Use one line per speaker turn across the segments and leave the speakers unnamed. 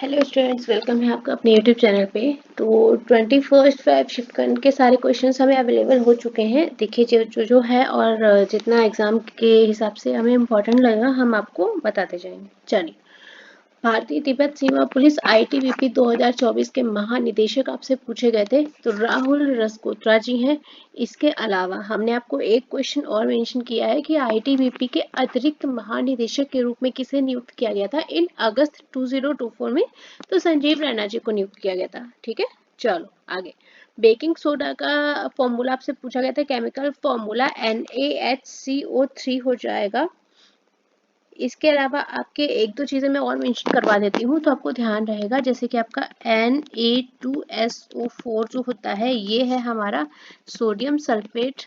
Hello students, welcome है आपका अपने यूट्यूब चैनल पे। तो 21st फेब शिफ्टकन के सारे क्वेश्चंस हमें अवेलेबल हो चुके हैं। देखिए जो है और जितना एग्जाम के हिसाब से हमें इम्पोर्टेंट लगेगा हम आपको बताते जाएंगे। चलिए, भारतीय तिब्बत सीमा पुलिस आईटीबीपी 2024 के महानिदेशक आपसे पूछे गए थे, तो राहुल रसकोत्रा जी हैं। इसके अलावा हमने आपको एक क्वेश्चन और मेंशन किया है कि आईटीबीपी के अतिरिक्त महानिदेशक के रूप में किसे नियुक्त किया गया था इन अगस्त 2024 में, तो संजीव रैना जी को नियुक्त किया गया था। ठीक है, चलो आगे। बेकिंग सोडा का फॉर्मूला आपसे पूछा गया था, केमिकल फॉर्मूला NaHCO3 हो जाएगा। इसके अलावा आपके एक दो चीज़ें मैं और मेंशन करवा देती हूँ तो आपको ध्यान रहेगा, जैसे कि आपका Na2SO4 जो होता है ये है हमारा सोडियम सल्फेट,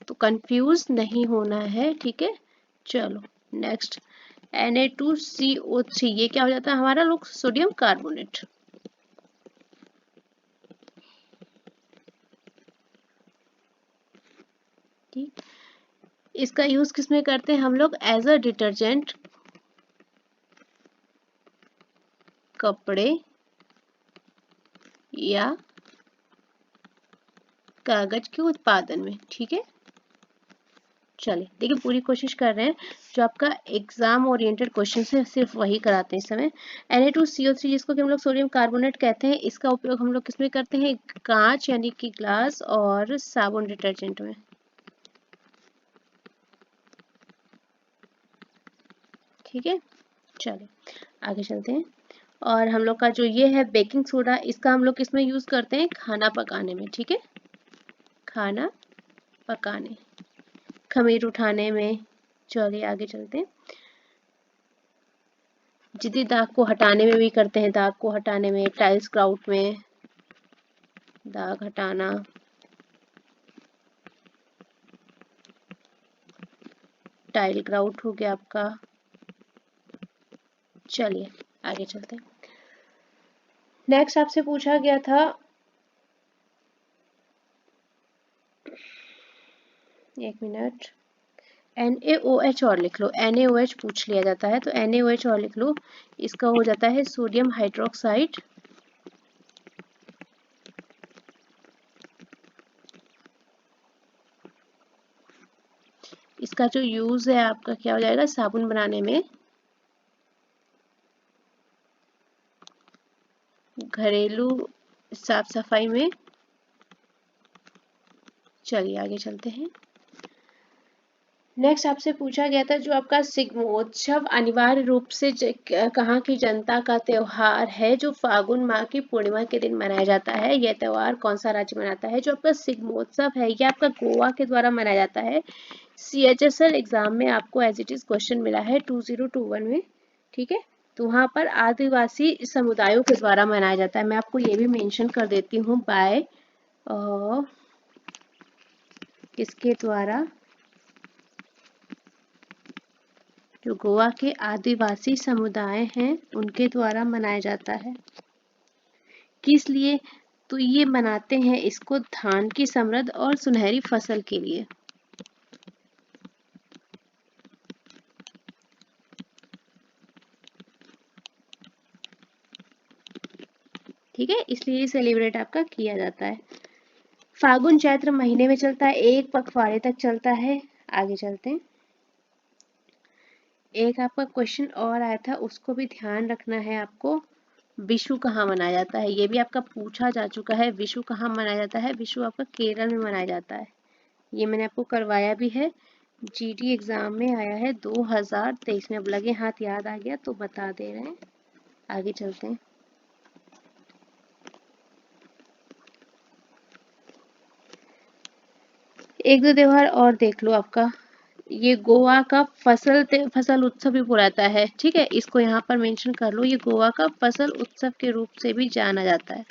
तो कंफ्यूज नहीं होना है। ठीक है, चलो नेक्स्ट। Na2CO3 ये क्या हो जाता है हमारा लोग सोडियम कार्बोनेट। ठीक, इसका यूज किसमें करते हैं हम लोग? एज अ डिटर्जेंट, कपड़े या कागज के उत्पादन में। ठीक है, चलिए देखिए पूरी कोशिश कर रहे हैं, जो आपका एग्जाम ओरिएंटेड क्वेश्चन है सिर्फ वही कराते हैं इस समय। Na2CO3 जिसको कि हम लोग सोडियम कार्बोनेट कहते हैं, इसका उपयोग हम लोग किसमें करते हैं? कांच यानी कि ग्लास और साबुन डिटर्जेंट में। ठीक है, चलिए आगे चलते हैं। और हम लोग का जो ये है बेकिंग सोडा, इसका हम लोग किसमें यूज करते हैं? खाना पकाने में। ठीक है, खाना पकाने, खमीर उठाने में। चलिए आगे चलते हैं। जिद्दी दाग को हटाने में भी करते हैं, दाग को हटाने में, टाइल्स ग्राउट में दाग हटाना, टाइल ग्राउट हो गया आपका। चलिए आगे चलते हैं। नेक्स्ट आपसे पूछा गया था, एक मिनट, NaOH और लिख लो। NaOH पूछ लिया जाता है तो NaOH और लिख लो। इसका हो जाता है सोडियम हाइड्रोक्साइड। इसका जो यूज है आपका क्या हो जाएगा? साबुन बनाने में, घरेलू साफ सफाई में। चलिए आगे चलते हैं। नेक्स्ट आपसे पूछा गया था, जो आपका सिग्मोत्सव अनिवार्य रूप से कहाँ की जनता का त्योहार है जो फागुन माह की पूर्णिमा के दिन मनाया जाता है। यह त्योहार कौन सा राज्य मनाता है? जो आपका सिग्मोत्सव है यह आपका गोवा के द्वारा मनाया जाता है। CHSL एग्जाम में आपको एज इट इज क्वेश्चन मिला है 2021 में। ठीक है, तो वहाँ पर आदिवासी समुदायों के द्वारा मनाया जाता है। मैं आपको ये भी मेंशन कर देती हूँ, बाय किसके द्वारा? जो गोवा के आदिवासी समुदाय हैं उनके द्वारा मनाया जाता है। किस लिए? तो ये मनाते हैं इसको धान की समृद्ध और सुनहरी फसल के लिए। ठीक है, इसलिए ये सेलिब्रेट आपका किया जाता है। फागुन चैत्र महीने में चलता है, एक पखवाड़े तक चलता है। आगे चलते हैं। एक आपका क्वेश्चन और आया था, उसको भी ध्यान रखना है आपको। विशु कहाँ मनाया जाता है? ये भी आपका पूछा जा चुका है। विशु कहाँ मनाया जाता है? विशु आपका केरल में मनाया जाता है। ये मैंने आपको करवाया भी है, GD एग्जाम में आया है 2023 में। अब लगे हाथ याद आ गया तो बता दे रहे हैं। आगे चलते हैं। एक दो त्योहार और देख लो आपका। ये गोवा का फसल उत्सव भी बुलाता है। ठीक है, इसको यहाँ पर मेंशन कर लो, ये गोवा का फसल उत्सव के रूप से भी जाना जाता है।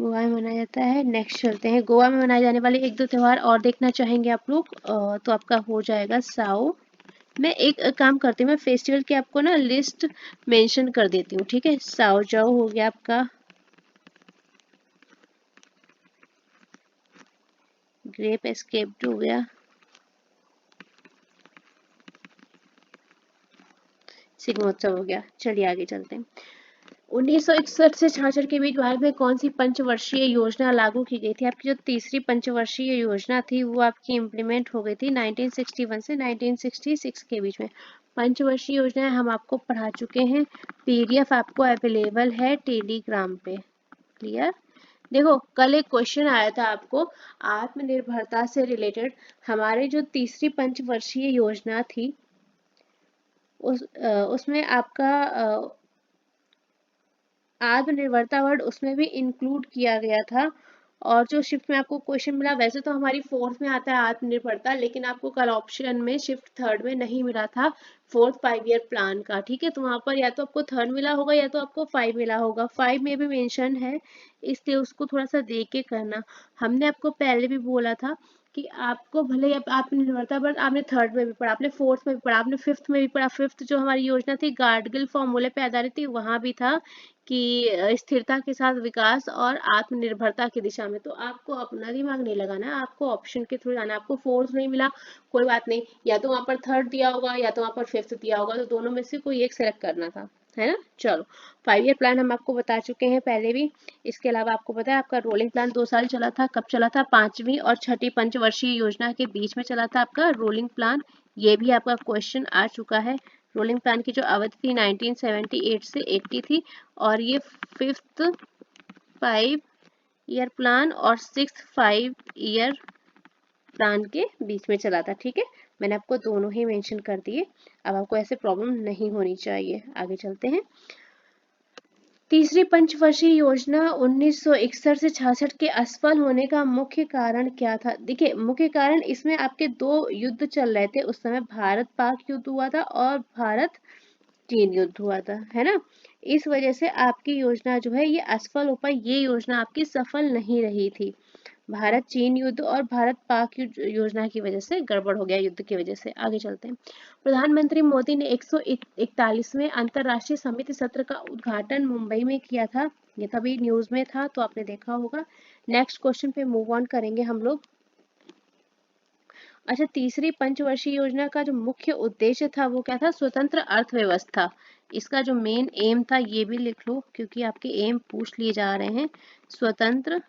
गोवा में मनाया जाता है। नेक्स्ट चलते हैं, गोवा में मनाए जाने वाले एक दो त्योहार और देखना चाहेंगे आप लोग, तो आपका हो जाएगा साओ। मैं एक काम करती हूँ, मैं फेस्टिवल की आपको ना लिस्ट मेंशन कर देती हूँ। ठीक है, साओ जाओ हो गया आपका, ग्रेप एस्केप्ड हो गया, शिग्मोत्सव हो गया। चलिए आगे चलते हैं। 1961 से 66 के बीच भारत में कौन सी पंचवर्षीय योजना लागू की गई थी? आपकी जो तीसरी पंचवर्षीय योजना थी वो आपकी इम्प्लीमेंट हो गई थी 1961 से 1966 के बीच में। पंचवर्षीय योजनाएं हम आपको पढ़ा चुके हैं, पीडीएफ आपको अवेलेबल है टेलीग्राम पे। क्लियर? देखो कल एक क्वेश्चन आया था आपको आत्मनिर्भरता से रिलेटेड। हमारे जो तीसरी पंचवर्षीय योजना थी उसमें आपका आत्मनिर्भरता वर्ड उसमें भी इंक्लूड किया गया था। और जो शिफ्ट में आपको क्वेश्चन मिला, वैसे तो हमारी फोर्थ में आता है आत्मनिर्भरता, लेकिन आपको कल ऑप्शन में शिफ्ट थर्ड में नहीं मिला था फोर्थ 5 ईयर प्लान का। ठीक है, तो वहां पर या तो आपको थर्ड मिला होगा या तो आपको 5 मिला होगा। 5 में भी मेंशन है, इसलिए उसको थोड़ा सा देख के करना। हमने आपको पहले भी बोला था कि आपको भले ही आत्मनिर्भरता बट आपने थर्ड में भी पढ़ा, आपने फोर्थ में भी पढ़ा, आपने फिफ्थ में भी पढ़ा। फिफ्थ जो हमारी योजना थी गाडगिल फॉर्मूले पे आधारित थी, वहां भी था कि स्थिरता के साथ विकास और आत्मनिर्भरता की दिशा में। तो आपको अपना दिमाग नहीं लगाना है, आपको ऑप्शन के थ्रू जाना। आपको फोर्थ नहीं मिला, कोई बात नहीं, या तो वहां पर थर्ड दिया होगा या तो वहां पर फिफ्थ दिया होगा, तो दोनों में से कोई एक सेलेक्ट करना था, है ना। चलो 5 ईयर प्लान हम आपको बता चुके हैं पहले भी। इसके अलावा आपको पता है आपका रोलिंग प्लान 2 साल चला था। कब चला था? 5वीं और 6ठी पंचवर्षीय योजना के बीच में चला था आपका रोलिंग प्लान। ये भी आपका क्वेश्चन आ चुका है। रोलिंग प्लान की जो अवधि थी 1978 से 80 थी, और ये फिफ्थ 5 ईयर प्लान और सिक्स 5 ईयर प्लान के बीच में चला था। ठीक है, मैंने आपको दोनों ही मेंशन कर दिए। अब आपको ऐसे प्रॉब्लम नहीं होनी चाहिए। आगे चलते हैं। तीसरी पंचवर्षीय योजना 1961 से 66 के असफल होने का मुख्य कारण क्या था? देखिए मुख्य कारण इसमें आपके दो युद्ध चल रहे थे उस समय। भारत पाक युद्ध हुआ था और भारत चीन युद्ध हुआ था, है ना। इस वजह से आपकी योजना जो है ये असफल हो पाई, ये योजना आपकी सफल नहीं रही थी। भारत चीन युद्ध और भारत पाक योजना की वजह से गड़बड़ हो गया, युद्ध की वजह से। आगे चलते हैं। प्रधानमंत्री मोदी ने 141वें अंतरराष्ट्रीय समिति सत्र का उद्घाटन मुंबई में किया था। ये तभी न्यूज में था तो आपने देखा होगा। नेक्स्ट क्वेश्चन पे मूव ऑन करेंगे हम लोग। अच्छा, तीसरी पंचवर्षीय योजना का जो मुख्य उद्देश्य था वो क्या था? स्वतंत्र अर्थव्यवस्था। इसका जो मेन एम था ये भी लिख लो, क्योंकि आपके एम पूछ लिए जा रहे हैं। स्वतंत्र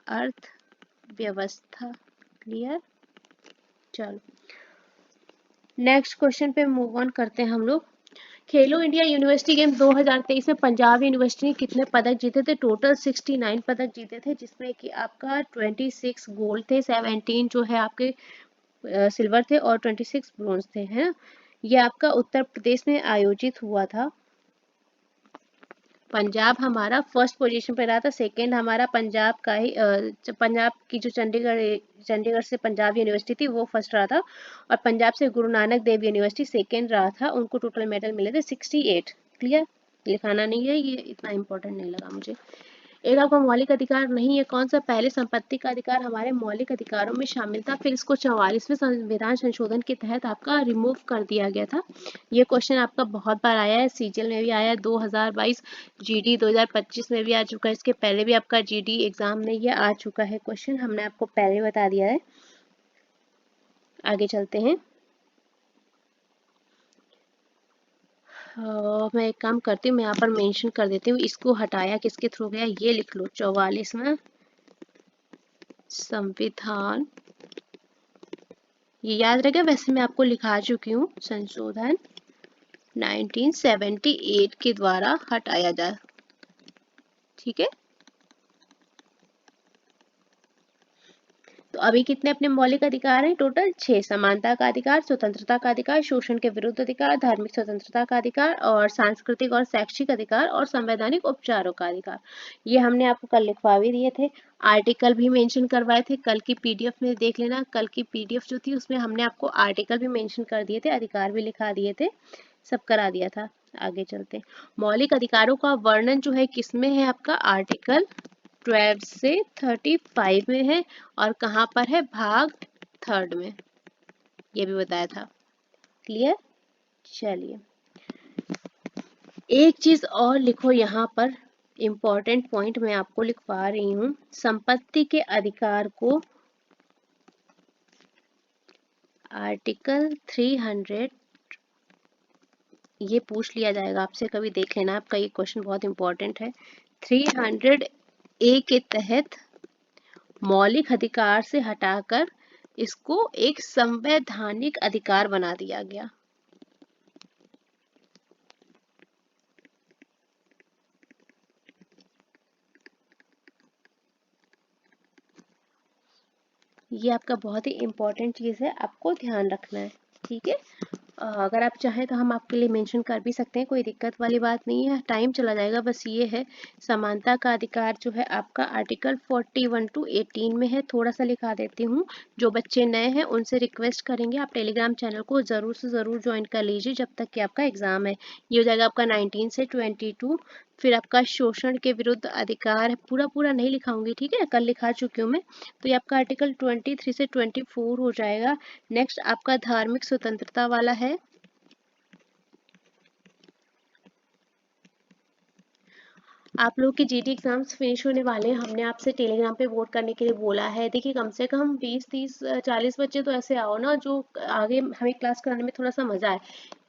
अर्थव्यवस्था। क्लियर? चलो नेक्स्ट क्वेश्चन पे मूव ऑन करते हैं हम लोग। खेलो इंडिया यूनिवर्सिटी गेम 2023 में पंजाब यूनिवर्सिटी ने कितने पदक जीते थे? टोटल 69 पदक जीते थे, जिसमें कि आपका 26 गोल्ड थे, 17 जो है आपके सिल्वर थे और 26 ब्रोंज थे, है ना। ये आपका उत्तर प्रदेश में आयोजित हुआ था। पंजाब हमारा फर्स्ट पोजीशन पे रहा था। सेकंड हमारा पंजाब का ही पंजाब की जो चंडीगढ़ से पंजाब यूनिवर्सिटी थी वो फर्स्ट रहा था, और पंजाब से गुरु नानक देव यूनिवर्सिटी सेकंड रहा था। उनको टोटल मेडल मिले थे 68। क्लियर? लिखाना नहीं है, ये इतना इंपॉर्टेंट नहीं लगा मुझे। एक आपका मौलिक अधिकार नहीं है कौन सा? पहले संपत्ति का अधिकार हमारे मौलिक अधिकारों में शामिल था, फिर इसको 44वें संविधान संशोधन के तहत आपका रिमूव कर दिया गया था। ये क्वेश्चन आपका बहुत बार आया है, सीजीएल में भी आया है 2022, जीडी 2025 में भी आ चुका है, इसके पहले भी आपका जीडी एग्जाम में ये आ चुका है क्वेश्चन, हमने आपको पहले बता दिया है। आगे चलते हैं। मैं एक काम करती हूँ, मैं यहाँ पर मेंशन कर देती हूँ, इसको हटाया किसके थ्रू गया ये लिख लो। 44वां संविधान, ये याद रखेगा, वैसे मैं आपको लिखा चुकी हूँ, संशोधन 1978 के द्वारा हटाया जा। ठीक है, तो अभी कितने अपने मौलिक अधिकार हैं? टोटल 6। समानता का अधिकार, स्वतंत्रता का अधिकार, शोषण के विरुद्ध अधिकार, धार्मिक स्वतंत्रता का अधिकार, और सांस्कृतिक और शैक्षिक अधिकार, और संवैधानिक उपचारों का अधिकार। ये हमने आपको कल लिखवा भी दिए थे, आर्टिकल भी मेंशन करवाए थे। कल की पीडीएफ में देख लेना, कल की पीडीएफ जो थी उसमें हमने आपको आर्टिकल भी मेंशन कर दिए थे, अधिकार भी लिखा दिए थे, सब करा दिया था। आगे चलते। मौलिक अधिकारों का वर्णन जो है किसमें है? आपका आर्टिकल 12 से 35 में है, और कहाँ पर है? भाग 3 में, ये भी बताया था। क्लियर? चलिए एक चीज और लिखो यहाँ पर, इम्पोर्टेंट पॉइंट मैं आपको लिखवा रही हूँ। संपत्ति के अधिकार को आर्टिकल 300 ये पूछ लिया जाएगा आपसे, कभी देख लेना आपका, ये क्वेश्चन बहुत इंपॉर्टेंट है। 300A के तहत मौलिक अधिकार से हटाकर इसको एक संवैधानिक अधिकार बना दिया गया। ये आपका बहुत ही इम्पोर्टेंट चीज़ है, आपको ध्यान रखना है, ठीक है। अगर आप चाहें तो हम आपके लिए मेंशन कर भी सकते हैं, कोई दिक्कत वाली बात नहीं है, टाइम चला जाएगा। बस ये है, समानता का अधिकार जो है आपका आर्टिकल 41 टू 18 में है। थोड़ा सा लिखा देती हूँ, जो बच्चे नए हैं उनसे रिक्वेस्ट करेंगे आप टेलीग्राम चैनल को ज़रूर से ज़रूर ज्वाइन कर लीजिए जब तक कि आपका एग्ज़ाम है। ये हो जाएगा आपका 19 से 22। फिर आपका शोषण के विरुद्ध अधिकार है, पूरा पूरा नहीं लिखाऊंगी, ठीक है, कल लिखा चुकी हूँ मैं। तो ये आपका आर्टिकल 23 से 24 हो जाएगा। नेक्स्ट आपका धार्मिक स्वतंत्रता वाला है। आप लोग के जीडी एग्जाम्स फिनिश होने वाले हैं, हमने आपसे टेलीग्राम पे वोट करने के लिए बोला है। देखिए कम से कम 20 30 40 बच्चे तो ऐसे आओ ना जो आगे हमें क्लास कराने में थोड़ा सा मजा आए।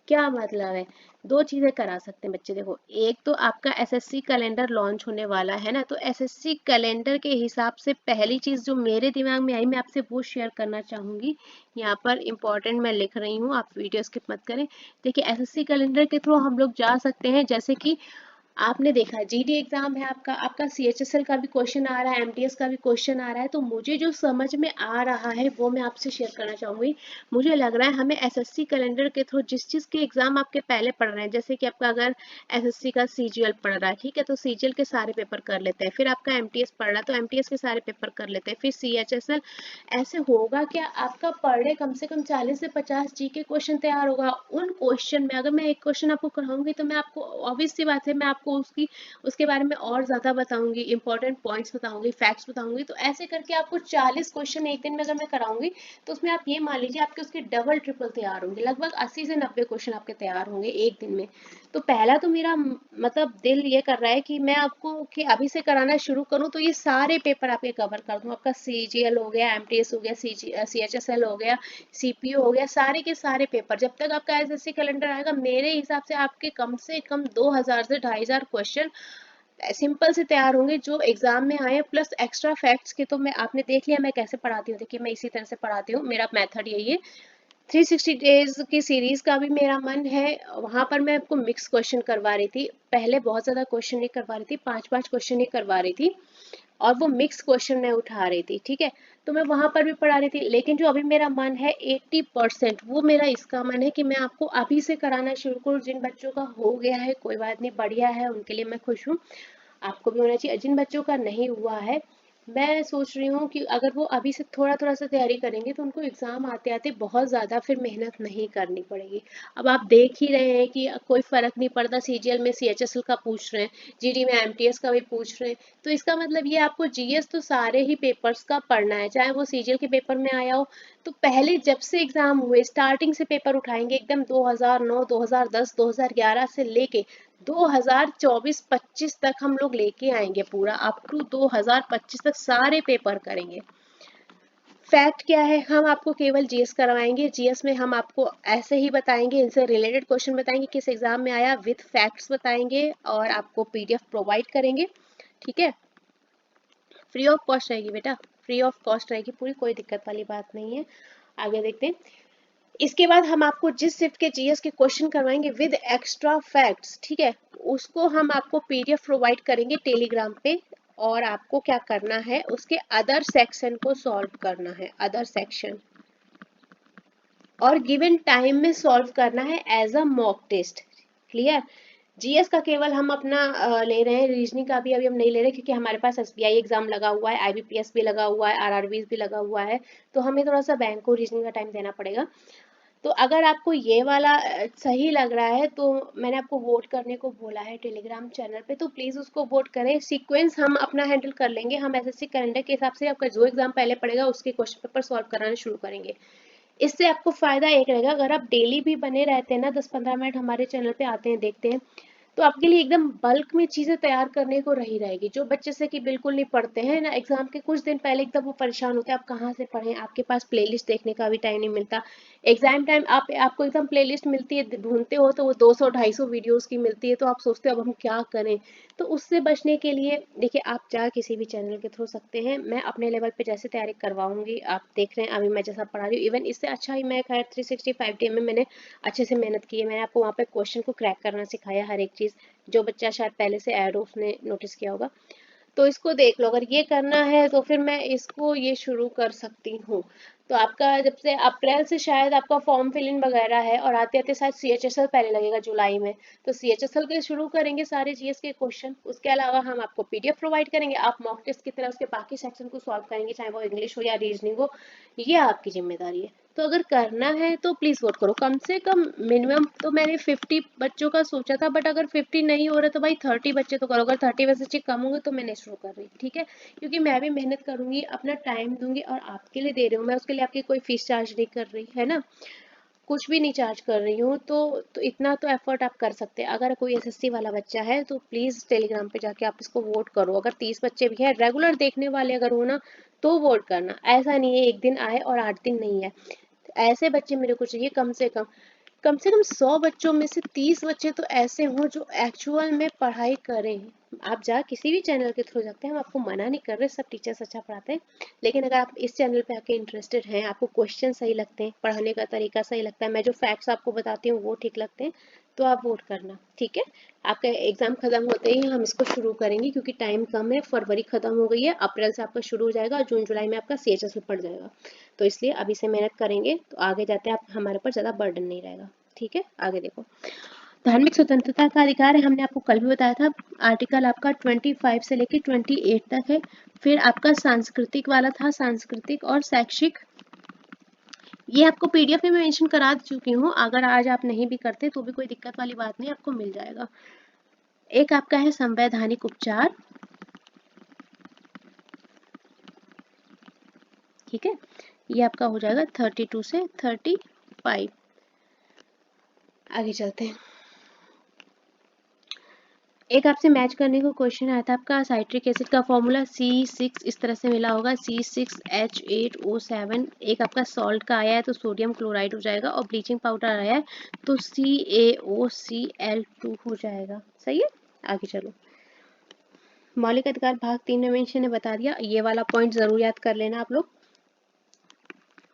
क्या मतलब है, दो चीजें करा सकते हैं बच्चे। देखो, एक तो आपका एसएससी कैलेंडर लॉन्च होने वाला है ना, तो एसएससी कैलेंडर के हिसाब से पहली चीज जो मेरे दिमाग में आई मैं आपसे वो शेयर करना चाहूंगी। यहाँ पर इंपॉर्टेंट मैं लिख रही हूँ, आप वीडियो स्किप मत करें। देखिए एसएससी कैलेंडर के थ्रू हम लोग जा सकते हैं, जैसे कि आपने देखा जीडी एग्जाम है आपका, आपका सीएचएसएल का भी क्वेश्चन आ रहा है, एमटीएस का भी क्वेश्चन आ रहा है। तो मुझे जो समझ में आ रहा है वो मैं आपसे शेयर करना चाहूंगी। मुझे लग रहा है हमें एसएससी कैलेंडर के थ्रू जिस चीज के एग्जाम आपके पहले पढ़ रहे हैं, जैसे कि आपका अगर एसएससी का सीजीएल पढ़ रहा है, ठीक है, तो सीजीएल के सारे पेपर कर लेते हैं। फिर आपका एमटीएस पढ़ रहा है तो एमटीएस के सारे पेपर कर लेते हैं। फिर सीएचएसएल, ऐसे होगा क्या आपका पर डे कम से कम 40 से 50 जी के क्वेश्चन तैयार होगा। उन क्वेश्चन में अगर मैं एक क्वेश्चन आपको कराऊंगी तो मैं आपको ऑब्वियस सी बात है मैं आपको उसके बारे में और ज़्यादा बताऊंगी, इंपॉर्टेंट पॉइंट्स बताऊंगी, फैक्ट्स बताऊंगी। तो ऐसे करके आपको 40 क्वेश्चन एक दिन में अगर मैं कराऊंगी तो उसमें आप ये मान लीजिए आपके उसके डबल ट्रिपल तैयार होंगे, लगभग 80 से 90 क्वेश्चन आपके तैयार होंगे एक दिन में। तो पहला तो मेरा मतलब दिल ये कर रहा है कि मैं आपको कि अभी से कराना शुरू करूं तो ये सारे पेपर आपके कवर कर दूं। आपका सीजीएल हो गया, एमटीएस हो गया, सीएचएसएल हो गया, सीपीयू हो गया, सारे के सारे पेपर जब तक आपका एसएससी कैलेंडर आएगा मेरे हिसाब से कम 2000 से 2500 क्वेश्चन सिंपल से तैयार होंगे जो एग्जाम में आए। प्लस एक्स्ट्रा फैक्ट्स के तो मैं आपने देख लिया मैं कैसे पढ़ाती हूँ, देखिए मैं इसी तरह से पढ़ाती हूँ, मेरा मेथड यही है। 360 डेज की सीरीज का भी मेरा मन है, वहां पर मैं आपको मिक्स क्वेश्चन करवा रही थी। पहले बहुत ज्यादा क्वेश्चन नहीं करवा रही थी, 5 5 क्वेश्चन ही करवा रही थी, और वो मिक्स क्वेश्चन मैं उठा रही थी, ठीक है। तो मैं वहां पर भी पढ़ा रही थी, लेकिन जो अभी मेरा मन है 80% वो मेरा इसका मन है कि मैं आपको अभी से कराना शुरू करूँ। जिन बच्चों का हो गया है कोई बात नहीं, बढ़िया है, उनके लिए मैं खुश हूँ, आपको भी होना चाहिए। जिन बच्चों का नहीं हुआ है मैं सोच रही हूँ कि अगर वो अभी से थोड़ा थोड़ा सा तैयारी करेंगे तो उनको एग्जाम आते आते बहुत ज़्यादा फिर मेहनत नहीं करनी पड़ेगी। अब आप देख ही रहे हैं कि कोई फर्क नहीं पड़ता, सीजीएल में सीएचएसएल का पूछ रहे हैं, जीडी में एमटीएस का भी पूछ रहे हैं। तो इसका मतलब ये आपको जीएस तो सारे ही पेपर्स का पढ़ना है, चाहे वो सीजीएल के पेपर में आया हो। तो पहले जब से एग्जाम हुए स्टार्टिंग से पेपर उठाएंगे एकदम 2009 2010 2011 से लेके 2024-25 तक हम लोग लेके आएंगे, पूरा अप टू 2025 तक सारे पेपर करेंगे। फैक्ट क्या है, हम आपको केवल जीएस करवाएंगे, जीएस में हम आपको ऐसे ही बताएंगे, इनसे रिलेटेड क्वेश्चन बताएंगे, किस एग्जाम में आया, विद फैक्ट्स बताएंगे और आपको पीडीएफ प्रोवाइड करेंगे, ठीक है। फ्री ऑफ कॉस्ट रहेगी बेटा, फ्री ऑफ कॉस्ट रहेगी पूरी, कोई दिक्कत वाली बात नहीं है। आगे देखते हैं। इसके बाद हम आपको जिस शिफ्ट के जीएस के क्वेश्चन करवाएंगे विद एक्स्ट्रा फैक्ट्स, ठीक है, उसको हम आपको पीडीएफ प्रोवाइड करेंगे टेलीग्राम पे। और आपको क्या करना है, उसके अदर सेक्शन को सॉल्व करना है, अदर सेक्शन, और गिवन टाइम में सॉल्व करना है as a mock test. Clear. GS का केवल हम अपना ले रहे हैं, रीजनिंग का भी अभी हम नहीं ले रहे क्योंकि हमारे पास एसबीआई एग्जाम लगा हुआ है, आईबीपीएस भी लगा हुआ है, आरआरबी भी लगा हुआ है, तो हमें थोड़ा सा बैंक को रीजनिंग का टाइम देना पड़ेगा। तो अगर आपको ये वाला सही लग रहा है तो मैंने आपको वोट करने को बोला है टेलीग्राम चैनल पे, तो प्लीज़ उसको वोट करें। सीक्वेंस हम अपना हैंडल कर लेंगे, हम एसएससी कैलेंडर के हिसाब से आपका जो एग्जाम पहले पड़ेगा उसके क्वेश्चन पेपर सॉल्व कराना शुरू करेंगे। इससे आपको फायदा एक रहेगा, अगर आप डेली भी बने रहते हैं ना, 10 15 मिनट हमारे चैनल पे आते हैं देखते हैं, तो आपके लिए एकदम बल्क में चीज़ें तैयार करने को रही रहेगी। जो बच्चे से कि बिल्कुल नहीं पढ़ते हैं ना, एग्जाम के कुछ दिन पहले एकदम वो परेशान होते हैं, आप कहाँ से पढ़ें, आपके पास प्लेलिस्ट देखने का भी टाइम नहीं मिलता। एग्जाम टाइम आपको एकदम प्लेलिस्ट मिलती है, ढूंढते हो तो वो 200-250 वीडियोस की मिलती है, तो आप सोचते हो अब हम क्या करें। तो उससे बचने के लिए देखिए, आप चाहे किसी भी चैनल के थ्रू सकते हैं। मैं अपने लेवल पे जैसे तैयारी करवाऊंगी, आप देख रहे हैं अभी मैं जैसा पढ़ा रही हूँ, इवन इससे अच्छा ही मैं खैर 365 डे में मैंने अच्छे से मेहनत की है। मैंने आपको वहाँ पे क्वेश्चन को क्रैक करना सिखाया, हर एक चीज़। जो बच्चा शायद पहले से ऐड हो उसने नोटिस किया होगा। तो इसको देख लो, अगर ये करना है तो फिर मैं इसको ये शुरू कर सकती हूँ। तो आपका जब से अप्रैल से शायद आपका फॉर्म फिलिंग वगैरह है, और आते आते शायद CHSL पहले लगेगा जुलाई में। तो CHSL के शुरू करेंगे सारे GS के क्वेश्चन। उसके अलावा हम आपको PDF प्रोवाइड करेंगे, आप मॉक टेस्ट की तरह उसके बाकी सेक्शन को सॉल्व करेंगे, चाहे वो इंग्लिश हो या रीजनिंग हो। ये आपकी जिम्मेदारी है। तो अगर करना है तो प्लीज़ वोट करो। कम से कम मिनिमम तो मैंने 50 बच्चों का सोचा था, बट अगर 50 नहीं हो रहा तो भाई 30 बच्चे तो करो। अगर 30 में से चीज कम होंगे तो मैं नहीं शुरू कर रही, ठीक है? क्योंकि मैं भी मेहनत करूंगी, अपना टाइम दूंगी, और आपके लिए दे रही हूँ मैं, उसके लिए आपकी कोई फीस चार्ज नहीं कर रही है ना, कुछ भी नहीं चार्ज कर रही हूँ। तो इतना तो एफर्ट आप कर सकते हैं। अगर कोई SSC वाला बच्चा है तो प्लीज़ टेलीग्राम पे जाके आप इसको वोट करो। अगर 30 बच्चे भी हैं रेगुलर देखने वाले अगर हो ना, तो वोट करना। ऐसा नहीं है एक दिन आए और 8 दिन नहीं है। ऐसे बच्चे मेरे को चाहिए, कम से कम 100 बच्चों में से 30 बच्चे तो ऐसे हों जो एक्चुअल में पढ़ाई करें। आप जा किसी भी चैनल के थ्रू सकते हैं, हम आपको मना नहीं कर रहे, सब टीचर्स अच्छा पढ़ाते हैं। लेकिन अगर आप इस चैनल पे आके इंटरेस्टेड हैं, आपको क्वेश्चन सही लगते हैं, पढ़ाने का तरीका सही लगता है, मैं जो फैक्ट्स आपको बताती हूँ वो ठीक लगते हैं, तो आप वोट करना, ठीक है? आपका एग्जाम खत्म होते ही हम इसको शुरू करेंगे, क्योंकि टाइम कम है। फरवरी खत्म हो गई है, अप्रैल से आपका शुरू हो जाएगा, और जून जुलाई में आपका CHS पड़ जाएगा। तो इसलिए अभी से मेहनत करेंगे तो आगे जाते आप हमारे ऊपर ज़्यादा बर्डन नहीं रहेगा, ठीक है? आगे देखो, धार्मिक स्वतंत्रता का अधिकार है, हमने आपको कल भी बताया था। आर्टिकल आपका 25 से लेकर 28 तक है। फिर आपका सांस्कृतिक वाला था, सांस्कृतिक और शैक्षिक, ये आपको PDF में मेंशन करा चुकी हूँ। अगर आज आप नहीं भी करते तो भी कोई दिक्कत वाली बात नहीं, आपको मिल जाएगा। एक आपका है संवैधानिक उपचार, ठीक है? ये आपका हो जाएगा 32 से 35। आगे चलते हैं। एक आपसे मैच करने को क्वेश्चन आया था, आपका साइट्रिक एसिड का फॉर्मूला C6 इस तरह से मिला होगा, C6H8O7। एक आपका सॉल्ट का आया है तो सोडियम क्लोराइड हो जाएगा, और ब्लीचिंग पाउडर आया है तो CaOCl2 हो जाएगा। सही है? आगे चलो। मौलिक अधिकार भाग 3 में मेंशन ने बता दिया, ये वाला पॉइंट जरूर याद कर लेना आप लोग।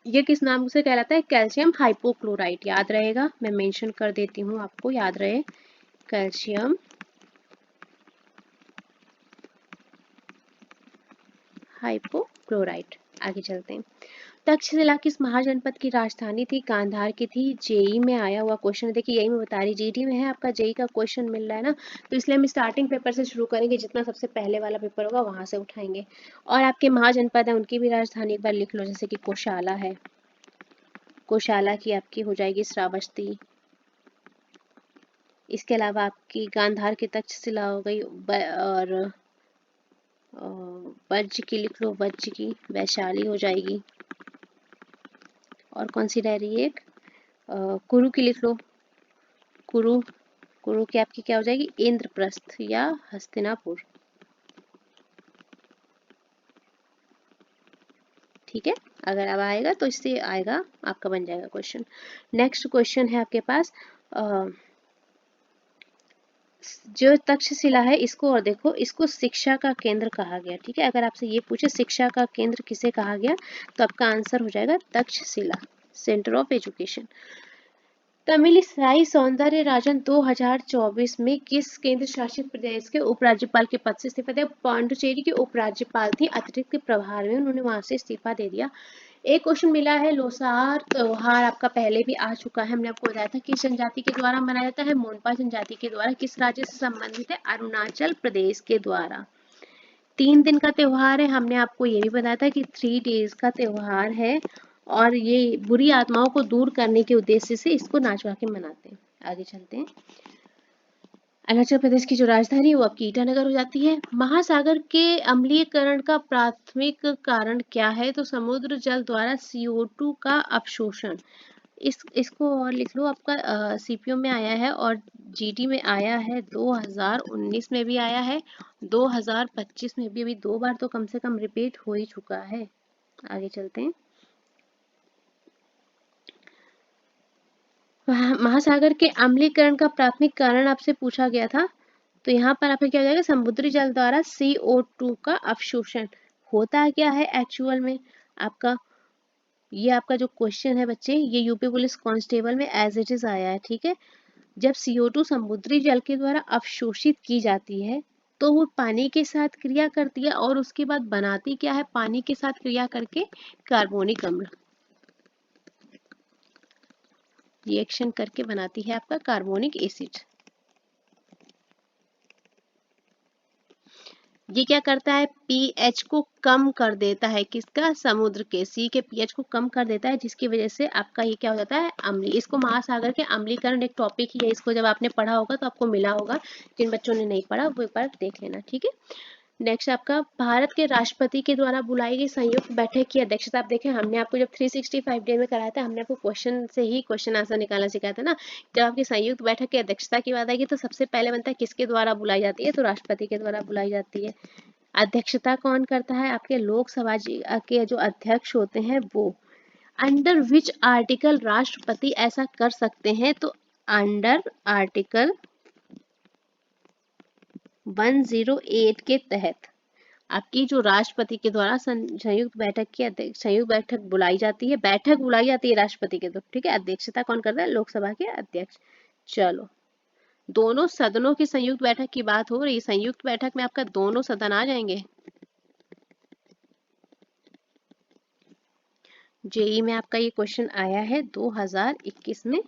ये किस नाम से कहलाता है? कैल्शियम हाइपोक्लोराइट, याद रहेगा, मैं मेंशन कर देती हूँ आपको, याद रहे, कैल्शियम हाइपोक्लोराइट। आगे चलते हैं। तक्षशिला किस महाजनपद की राजधानी थी? गांधार की थी। जेई में आया हुआ क्वेश्चन, देखिए यही मैं बता रही, GD में है आपका, जेई का क्वेश्चन मिल रहा है ना, तो इसलिए हम स्टार्टिंग पेपर से शुरू करेंगे, जितना सबसे पहले वाला पेपर होगा वहां से उठाएंगे। और आपके महाजनपद है उनकी भी राजधानी एक बार लिख लो, जैसे कि कोशाला है, कोशाला की आपकी हो जाएगी श्रावस्ती। इसके अलावा आपकी गांधार की तक्षशिला हो गई, और वज्र की लिख लो, वज्र की वैशाली हो जाएगी। और कौन सी रह रही है एक, कुरु की लिख लो, कुरु, कुरु की आपकी क्या हो जाएगी? इंद्रप्रस्थ या हस्तिनापुर, ठीक है? अगर अब आएगा तो इससे आएगा, आपका बन जाएगा क्वेश्चन। नेक्स्ट क्वेश्चन है आपके पास, जो तक्षशिला है इसको, और देखो इसको शिक्षा का केंद्र कहा गया, ठीक है? अगर आपसे ये पूछे शिक्षा का केंद्र किसे कहा गया, तो आपका आंसर हो जाएगा Takshashila, centre of education. Tamilisai सौंदर्य राजन 2024 में किस केंद्र शासित प्रदेश के उपराज्यपाल के पद से इस्तीफा दिया? पांडुचेरी के उपराज्यपाल थी, अतिरिक्त प्रभार में उन्होंने वहां से इस्तीफा दे दिया। एक क्वेश्चन मिला है, लोसार त्योहार आपका पहले भी आ चुका है, हमने आपको बताया था किस जनजाति के द्वारा मनाया जाता है? मोनपा जनजाति के द्वारा। किस राज्य से संबंधित है? अरुणाचल प्रदेश के द्वारा। 3 दिन का त्योहार है, हमने आपको ये भी बताया था कि 3 डेज का त्योहार है, और ये बुरी आत्माओं को दूर करने के उद्देश्य से इसको नाच गा के मनाते हैं। आगे चलते हैं। अरुणाचल प्रदेश की जो राजधानी है वो आपकी ईटानगर हो जाती है। महासागर के अम्लीयकरण का प्राथमिक कारण क्या है? तो समुद्र जल द्वारा CO2 का अवशोषण। इसको और लिख लो, आपका सीपीयू में आया है और जीटी में आया है, 2019 में भी आया है, 2025 में भी, अभी 2 बार तो कम से कम रिपीट हो ही चुका है। आगे चलते हैं। महासागर के अम्लीकरण का प्राथमिक कारण आपसे पूछा गया था, तो यहाँ पर आपका क्या हो जाएगा, समुद्री जल द्वारा CO2 का अवशोषण। होता क्या है एक्चुअल में आपका, ये आपका जो क्वेश्चन है बच्चे, ये यूपी पुलिस कांस्टेबल में एज इट इज आया है, ठीक है। जब CO2 समुद्री जल के द्वारा अवशोषित की जाती है तो वो पानी के साथ क्रिया करती है और उसके बाद बनाती क्या है, पानी के साथ क्रिया करके कार्बोनिक अम्ल रिएक्शन करके बनाती है आपका कार्बोनिक एसिड। ये क्या करता है, पीएच को कम कर देता है, किसका, समुद्र के सी के पीएच को कम कर देता है, जिसकी वजह से आपका ये क्या हो जाता है, अम्लीय। इसको महासागर के अम्लीकरण एक टॉपिक ही है, इसको जब आपने पढ़ा होगा तो आपको मिला होगा, जिन बच्चों ने नहीं पढ़ा वो एक बार देख लेना, ठीक है। नेक्स्ट आपका, भारत के राष्ट्रपति के द्वारा बुलाई गई संयुक्त बैठक की अध्यक्षता। आप देखें, हमने आपको जब 365 डे में कराया था, हमने आपको क्वेश्चन से ही क्वेश्चन आंसर निकालना सिखाया था ना। जब आपकी संयुक्त बैठक की अध्यक्षता की बात आएगी तो सबसे पहले बनता है किसके द्वारा बुलाई जाती है, तो राष्ट्रपति के द्वारा बुलाई जाती है। अध्यक्षता कौन करता है, आपके लोकसभा के जो अध्यक्ष होते हैं वो। अंडर विच आर्टिकल राष्ट्रपति ऐसा कर सकते हैं, तो अंडर आर्टिकल 108 के तहत आपकी जो राष्ट्रपति के द्वारा संयुक्त बैठक बुलाई जाती है, बैठक बुलाई जाती है राष्ट्रपति के द्वारा, ठीक है। अध्यक्षता कौन करता है, लोकसभा के अध्यक्ष। चलो, दोनों सदनों की संयुक्त बैठक की बात हो रही, संयुक्त बैठक में आपका दोनों सदन आ जाएंगे। जेई में आपका ये क्वेश्चन आया है 2021 में।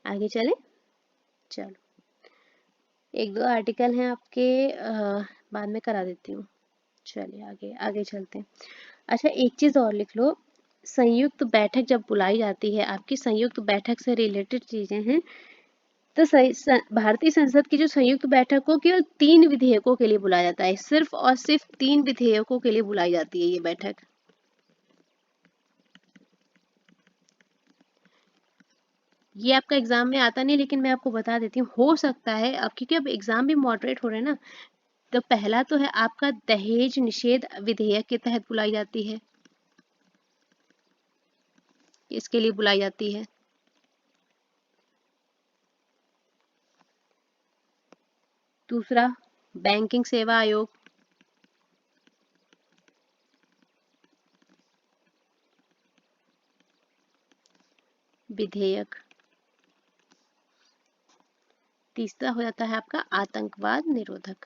आगे चले, चलो एक दो आर्टिकल हैं आपके, बाद में करा देती हूँ। चलिए आगे आगे चलते हैं। अच्छा, एक चीज और लिख लो, संयुक्त बैठक जब बुलाई जाती है, आपकी संयुक्त बैठक से रिलेटेड चीजें हैं, तो भारतीय संसद की जो संयुक्त बैठक को केवल 3 विधेयकों के लिए बुलाया जाता है, सिर्फ और सिर्फ 3 विधेयकों के लिए बुलाई जाती है ये बैठक। ये आपका एग्जाम में आता नहीं, लेकिन मैं आपको बता देती हूँ, हो सकता है अब, क्योंकि अब एग्जाम भी मॉडरेट हो रहे हैं ना। तो पहला तो है आपका दहेज निषेध विधेयक के तहत बुलाई जाती है, इसके लिए बुलाई जाती है। दूसरा, बैंकिंग सेवा आयोग, विधेयक। तीसरा हो जाता है आपका आतंकवाद निरोधक।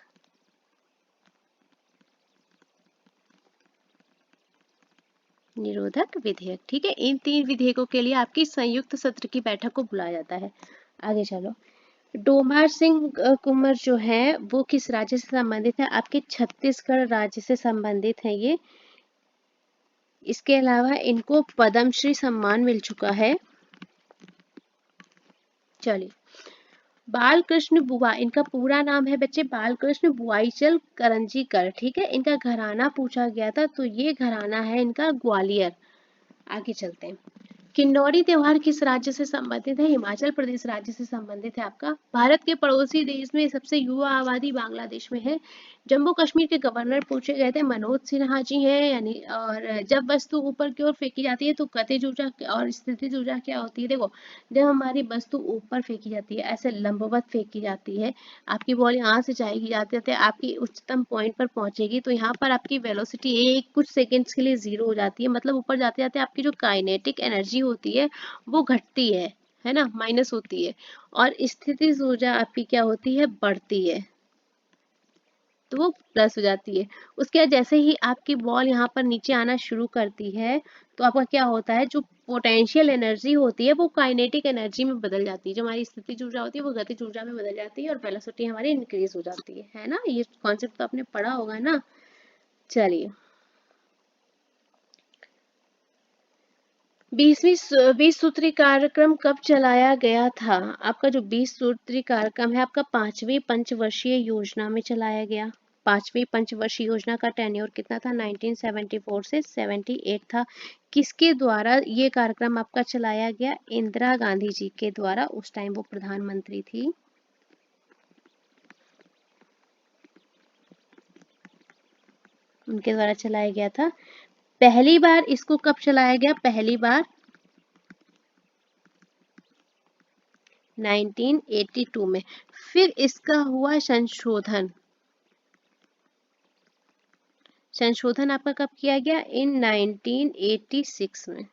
निरोधक विधेयक, ठीक है। इन 3 विधेयकों के लिए आपकी संयुक्त सत्र की बैठक को बुलाया जाता है। आगे चलो, डोमार सिंह कुंवर जो है वो किस राज्य से संबंधित है, आपके छत्तीसगढ़ राज्य से संबंधित है ये। इसके अलावा इनको पद्मश्री सम्मान मिल चुका है। चलिए, बालकृष्ण बुआ, इनका पूरा नाम है बच्चे बालकृष्ण बुआईचल करंजीकर, ठीक है। इनका घराना पूछा गया था, तो ये घराना है इनका ग्वालियर। आगे चलते हैं। किन्नौरी त्योहार किस राज्य से संबंधित है, हिमाचल प्रदेश राज्य से संबंधित है आपका। भारत के पड़ोसी देश में सबसे युवा आबादी बांग्लादेश में है। जम्मू कश्मीर के गवर्नर पूछे गए थे, मनोज सिन्हा जी हैं, यानी। और जब वस्तु ऊपर की ओर फेंकी जाती है तो गतिज ऊर्जा और स्थितिज ऊर्जा क्या होती है, देखो, जब हमारी वस्तु ऊपर फेंकी जाती है, ऐसे लंबवत फेंकी जाती है, आपकी बॉल यहाँ से जाएगी, जाते जाते आपकी उच्चतम पॉइंट पर पहुंचेगी, तो यहाँ पर आपकी वेलोसिटी एक कुछ सेकेंड्स के लिए 0 हो जाती है, मतलब ऊपर जाते जाते आपकी जो काइनेटिक एनर्जी होती है वो घटती है ना, माइनस होती है। और स्थितिज ऊर्जा आपकी क्या होती है, बढ़ती है, तो वो प्लस हो जाती है। उसके बाद जैसे ही आपकी बॉल यहाँ पर नीचे आना शुरू करती है, तो आपका क्या होता है, जो पोटेंशियल एनर्जी होती है वो काइनेटिक एनर्जी में बदल जाती है, जो हमारी स्थितिज ऊर्जा होती है वो गतिज ऊर्जा में बदल जाती है, और वेलोसिटी हमारी इंक्रीज हो जाती है ना। ये कॉन्सेप्ट तो आपने पढ़ा होगा ना। चलिए, 20 सूत्री कार्यक्रम कब चलाया गया था, आपका जो 20 सूत्री कार्यक्रम है आपका 5वीं पंचवर्षीय योजना में चलाया गया। पांचवी पंचवर्षीय योजना का टेन्योर कितना था, 1974 से 78 था। किसके द्वारा ये कार्यक्रम आपका चलाया गया, इंदिरा गांधी जी के द्वारा, उस टाइम वो प्रधानमंत्री थी। उनके द्वारा चलाया गया था। पहली बार इसको कब चलाया गया, पहली बार 1982 में। फिर इसका हुआ संशोधन, संशोधन आपका कब किया गया, इन 1986 में।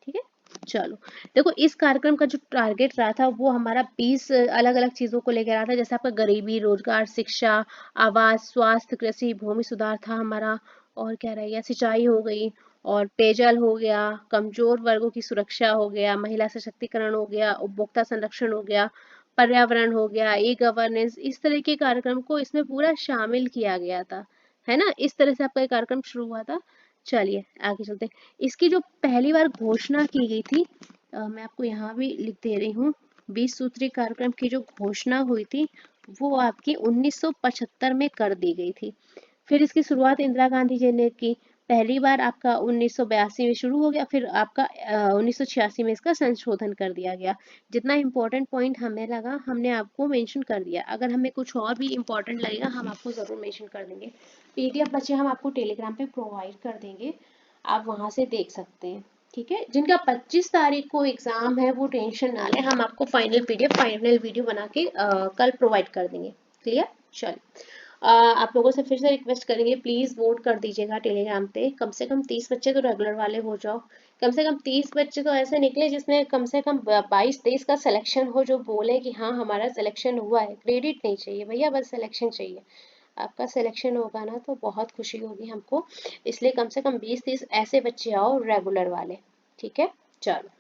ठीक है, चलो देखो इस कार्यक्रम का जो टारगेट रहा था वो हमारा 20 अलग अलग चीजों को लेकर रहा था, जैसे आपका गरीबी, रोजगार, शिक्षा, आवास, स्वास्थ्य, कृषि, भूमि सुधार था हमारा, और क्या रह गया, सिंचाई हो गई, और पेयजल हो गया, कमजोर वर्गों की सुरक्षा हो गया, महिला सशक्तिकरण हो गया, उपभोक्ता संरक्षण हो गया, पर्यावरण हो गया, ई गवर्नेंस, इस तरह के कार्यक्रम को इसमें पूरा शामिल किया गया था, है ना। इस तरह से आपका ये कार्यक्रम शुरू हुआ था। चलिए आगे चलते हैं। इसकी जो पहली बार घोषणा की गई थी, मैं आपको यहाँ भी लिख दे रही हूँ, 20 सूत्री कार्यक्रम की जो घोषणा हुई थी वो आपकी 1975 में कर दी गई थी। फिर इसकी शुरुआत इंदिरा गांधी जी ने की। पहली बार आपका 1982 में शुरू हो गया, फिर आपका 1986 में इसका संशोधन कर दिया गया। जितना इम्पोर्टेंट पॉइंट हमें लगा हमने आपको मेंशन कर दिया, अगर हमें कुछ और भी इम्पोर्टेंट लगेगा हम आपको ज़रूर मेंशन कर देंगे। पीडीएफ बच्चे हम आपको टेलीग्राम पे प्रोवाइड कर देंगे, आप वहाँ से देख सकते हैं। ठीक है, जिनका 25 तारीख को एग्जाम है वो टेंशन ना लें, हम आपको फाइनल पीडीएफ फाइनल वीडियो बना के कल प्रोवाइड कर देंगे। क्लियर, चलिए आप लोगों से फिर से रिक्वेस्ट करेंगे, प्लीज़ वोट कर दीजिएगा टेलीग्राम पे, कम से कम 30 बच्चे तो रेगुलर वाले हो जाओ, कम से कम 30 बच्चे तो ऐसे निकले जिसमें कम से कम 22-23 का सिलेक्शन हो, जो बोले कि हाँ हमारा सिलेक्शन हुआ है, क्रेडिट नहीं चाहिए भैया, बस सिलेक्शन चाहिए। आपका सिलेक्शन होगा ना तो बहुत खुशी होगी हमको, इसलिए कम से कम 20-30 ऐसे बच्चे आओ रेगुलर वाले। ठीक है, चलो।